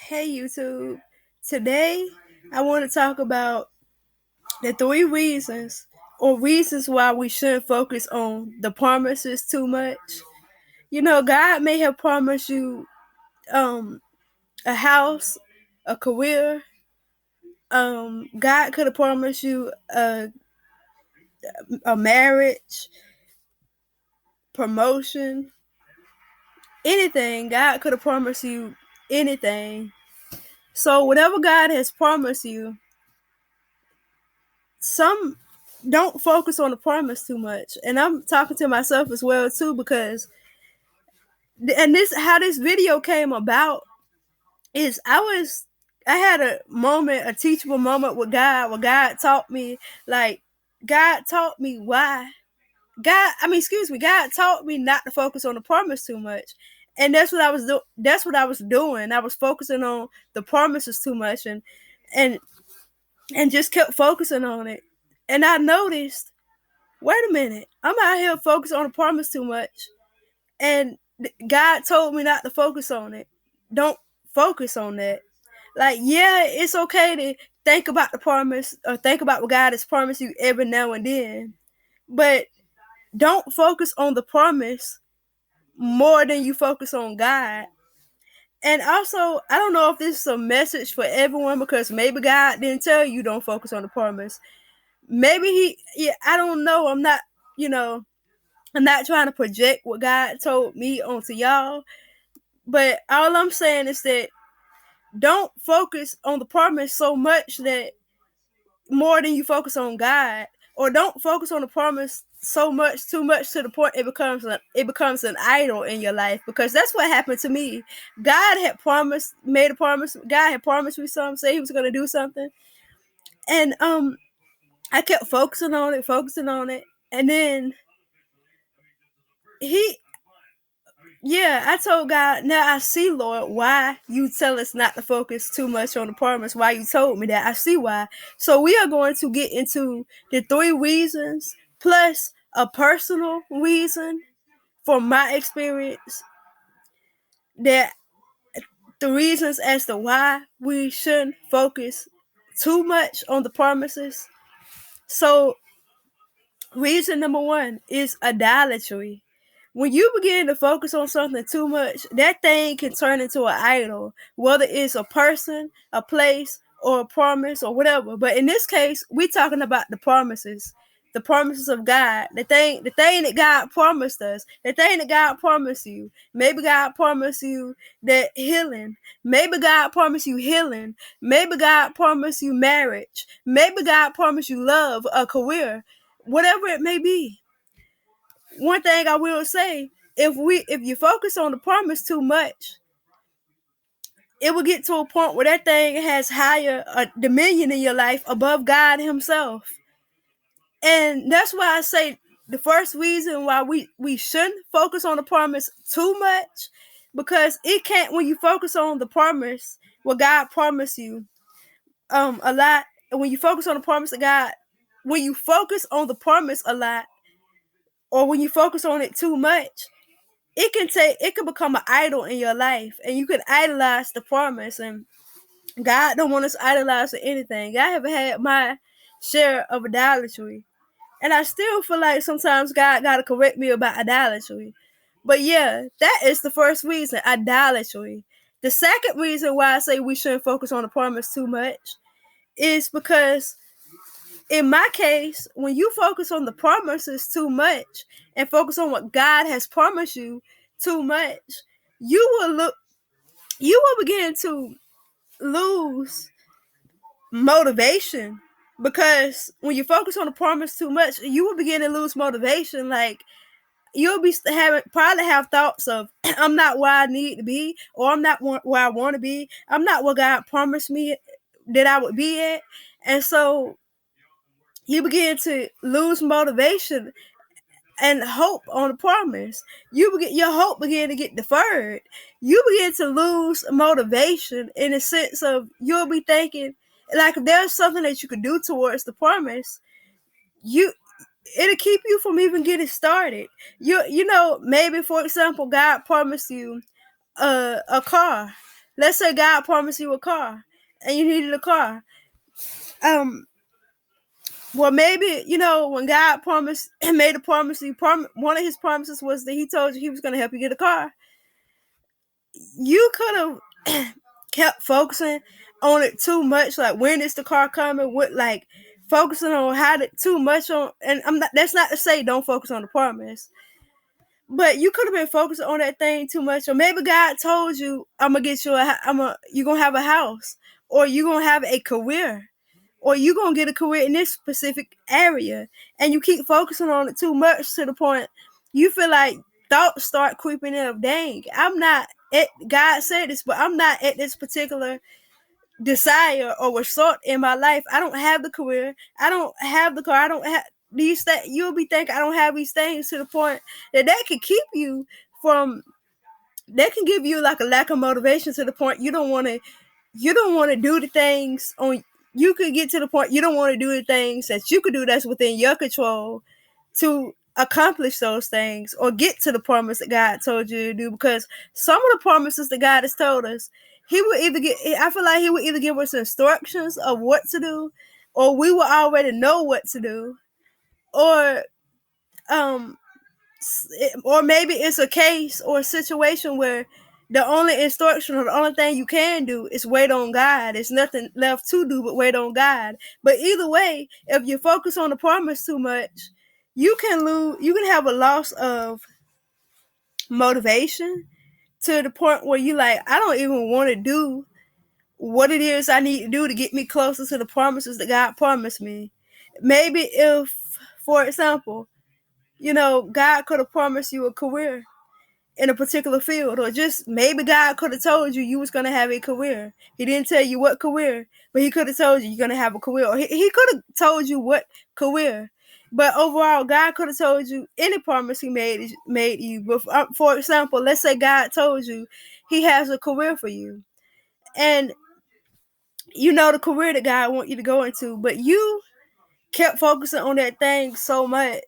Hey YouTube. Today I want to talk about the three reasons or reasons why we shouldn't focus on the promises too much. God may have promised you a house, a career. God could have promised you a marriage, promotion, anything. God could have promised you anything. So whatever God has promised you, some don't focus on the promise too much. And I'm talking to myself as well too, because this how this video came about is I had a teachable moment with God, where God taught me, like, God taught me why God taught me not to focus on the promise too much. And that's what I was doing. I was focusing on the promises too much, and and just kept focusing on it. And I noticed, wait a minute, I'm out here focused on the promise too much. And God told me not to focus on it. Don't focus on that. Like, yeah, it's okay to think about the promise or think about what God has promised you every now and then. But don't focus on the promise more than you focus on God. And also, I don't know if this is a message for everyone, because maybe God didn't tell you don't focus on the promise. Maybe I don't know. I'm not trying to project what God told me onto y'all, but all I'm saying is that don't focus on the promise so much that more than you focus on God, or don't focus on the promise so much, too much, to the point it becomes an idol in your life. Because that's what happened to me. Made a promise. God had promised me something, say He was going to do something, and I kept focusing on it, and then He Yeah, I told God, now I see, Lord, why you tell us not to focus too much on the promise, why you told me that. I see why. So we are going to get into the three reasons plus a personal reason from my experience, that the reasons as to why we shouldn't focus too much on the promises. So reason number one is idolatry. When you begin to focus on something too much, that thing can turn into an idol, whether it's a person, a place, or a promise, or whatever. But in this case, we're talking about the promises of God, the thing that God promised us, the thing that God promised you. Maybe God promised you that healing. Maybe God promised you healing. Maybe God promised you marriage. Maybe God promised you love, a career, whatever it may be. One thing I will say, if you focus on the promise too much, it will get to a point where that thing has higher dominion in your life above God Himself. And that's why I say the first reason why we shouldn't focus on the promise too much, because it can't, when you focus on the promise, what God promised you, a lot, when you focus on the promise of God, when you focus on the promise a lot, or when you focus on it too much, it can become an idol in your life, and you can idolize the promise. And God don't want us idolizing anything. I have had my share of idolatry, and I still feel like sometimes God gotta correct me about idolatry. But yeah, that is the first reason, idolatry. The second reason why I say we shouldn't focus on the promise too much is because, in my case, when you focus on the promises too much and focus on what God has promised you too much, you will begin to lose motivation. Because when you focus on the promise too much, you will begin to lose motivation. Like, you'll be probably have thoughts of, I'm not where I need to be, or I'm not where I want to be. I'm not where God promised me that I would be at. And so you begin to lose motivation and hope on the promise. Your hope begin to get deferred. You begin to lose motivation, in the sense of, you'll be thinking, like, if there's something that you could do towards the promise, you it'll keep you from even getting started. Maybe, for example, God promised you a car, Let's say God promised you a car and you needed a car. Well, maybe, when God promised and made a promise, one of his promises was that he told you he was going to help you get a car. You could have kept focusing on it too much, like when is the car coming, what, like focusing on how to too much on, and that's not to say don't focus on the promise, but you could have been focusing on that thing too much. Or maybe God told you, I'm gonna get you you're gonna have a house, or you're gonna have a career, or you're gonna get a career in this specific area, and you keep focusing on it too much to the point you feel like thoughts start creeping in of, dang, I'm not at, God said this, but I'm not at this particular desire or resort in my life. I don't have the career, I don't have the car, I don't have these things. You'll be thinking I don't have these things, to the point that can keep you from, that can give you like a lack of motivation, to the point you don't want to do the things on, you could get to the point you don't want to do the things that you could do that's within your control to accomplish those things or get to the promise that God told you to do. Because some of the promises that God has told us, I feel like he would either give us instructions of what to do, or we will already know what to do, or um or maybe it's a case or a situation where the only instruction or the only thing you can do is wait on God. There's nothing left to do but wait on God. But either way, if you focus on the promise too much, you can have a loss of motivation, to the point where you like, I don't even want to do what it is I need to do to get me closer to the promises that God promised me. Maybe if, for example, God could have promised you a career in a particular field, or just maybe God could have told you you was going to have a career. He didn't tell you what career, but he could have told you you're going to have a career, or he could have told you what career. But overall, God could have told you any promise he made you. But for example, let's say God told you he has a career for you, and the career that God want you to go into, but you kept focusing on that thing so much,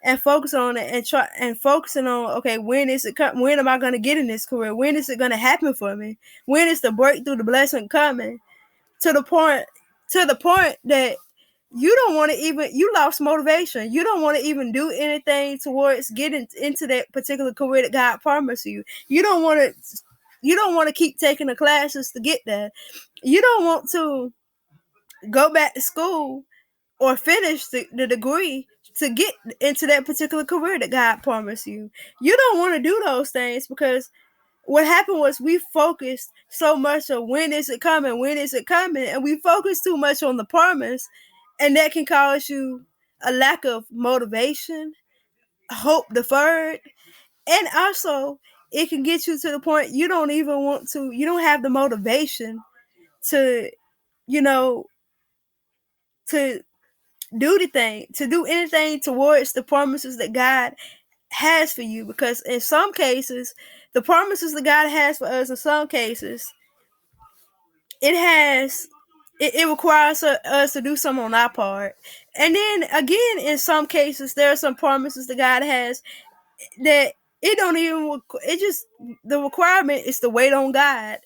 and focus on it, and focusing on, okay, when is it when am I going to get in this career, when is it going to happen for me, when is the breakthrough, the blessing coming, to the point that you don't want to even, you lost motivation, you don't want to even do anything towards getting into that particular career that God promised you. You don't want to keep taking the classes to get there. You don't want to go back to school or finish the degree to get into that particular career that God promised you. You don't want to do those things, because what happened was we focused so much on when is it coming, and we focused too much on the promise, and that can cause you a lack of motivation, hope deferred, and also it can get you to the point you don't even want to, you don't have the motivation to, you know, to to do anything towards the promises that God has for you. Because in some cases, the promises that God has for us, in some cases, it requires us to do something on our part. And then again, in some cases, there are some promises that God has that it don't even, it just, the requirement is to wait on God.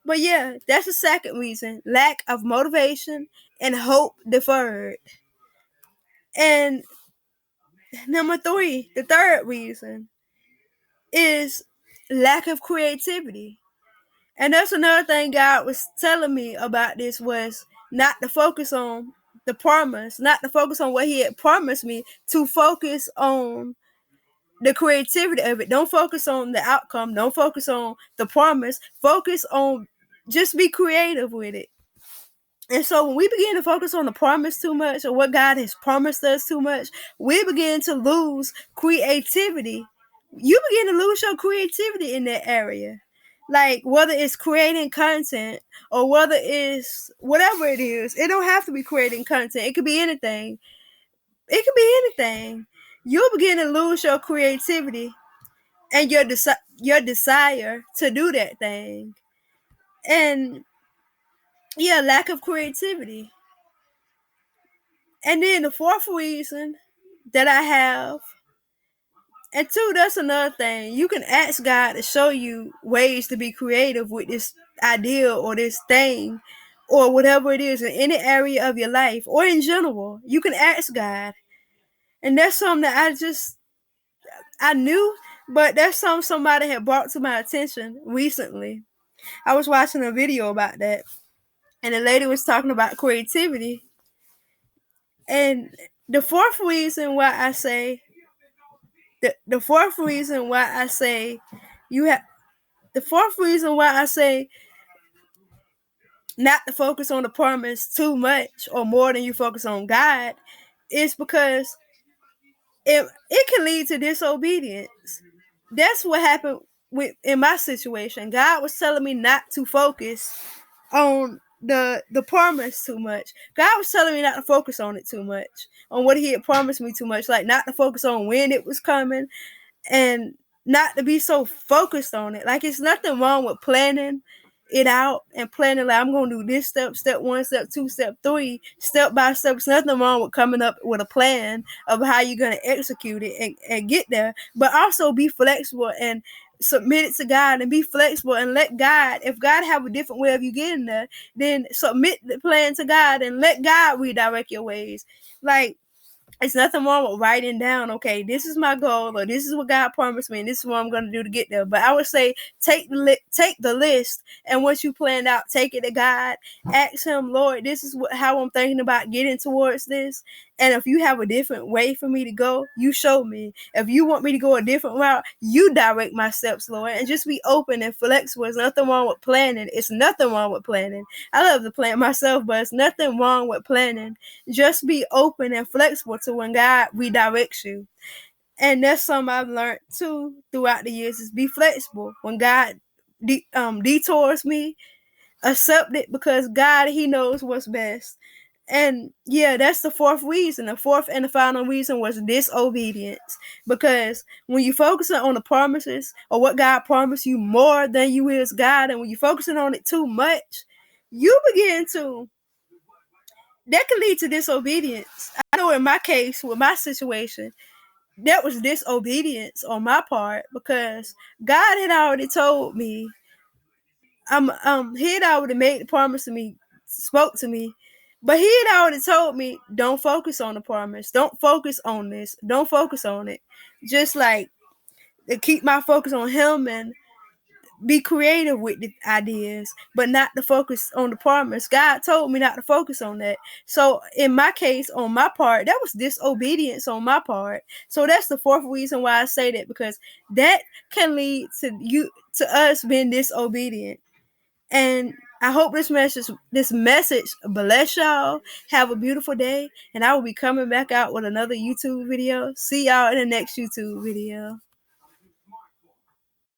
But yeah, that's the second reason: lack of motivation and hope deferred. And number three, the third reason, is lack of creativity. And that's another thing God was telling me about this, was not to focus on the promise, not to focus on what he had promised me, to focus on the creativity of it. Don't focus on the outcome. Don't focus on the promise. Focus on, just be creative with it. And so when we begin to focus on the promise too much, or what God has promised us too much, we begin to lose creativity. You begin to lose your creativity in that area. Like whether it's creating content, or whether it's whatever it is, it don't have to be creating content. It could be anything. It could be anything. You'll begin to lose your creativity and your desire to do that thing. And yeah, lack of creativity. And then the fourth reason that I have, And two, that's another thing. You can ask God to show you ways to be creative with this idea or this thing or whatever it is in any area of your life or in general. You can ask God. And that's something that I knew, but that's something somebody had brought to my attention recently. I was watching a video about that, and the lady was talking about creativity. And the fourth reason why I say the fourth reason why I say you have the fourth reason why I say not to focus on the promise too much or more than you focus on God is because it can lead to disobedience. That's what happened in my situation. God was telling me not to focus on the promise too much. God was telling me not to focus on it too much, on what He had promised me too much, like not to focus on when it was coming, and not to be so focused on it. Like, it's nothing wrong with planning it out and planning, like, I'm going to do this step 1, step 2, step 3, step by step. There's nothing wrong with coming up with a plan of how you're going to execute it and get there, but also be flexible and submit it to God and be flexible and let God, if God have a different way of you getting there, then submit the plan to God and let God redirect your ways. Like, it's nothing wrong with writing down, okay, this is my goal, or this is what God promised me, and this is what I'm going to do to get there. But I would say take the list, and once you plan out, take it to God. Ask Him, Lord, this is how I'm thinking about getting towards this. And if you have a different way for me to go, you show me. If you want me to go a different route, you direct my steps, Lord. And just be open and flexible. There's nothing wrong with planning. It's nothing wrong with planning. I love to plan myself, but it's nothing wrong with planning. Just be open and flexible to when God redirects you. And that's something I've learned too throughout the years, is be flexible. When God detours me, accept it, because God, He knows what's best. And yeah, that's the fourth reason. The fourth and the final reason was disobedience. Because when you focusing on the promises or what God promised you more than you is God, and when you're focusing on it too much, you begin to, that can lead to disobedience. I know in my case, with my situation, that was disobedience on my part, because God had already told me, He had already made the promise to me, spoke to me, but He had already told me, don't focus on the promise, don't focus on this, don't focus on it. Just like to keep my focus on Him and be creative with the ideas, but not to focus on the promise. God told me not to focus on that. So in my case, on my part, that was disobedience on my part. So that's the fourth reason why I say that, because that can lead to us being disobedient. And I hope this message bless y'all. Have a beautiful day, and I will be coming back out with another YouTube video. See y'all in the next YouTube video.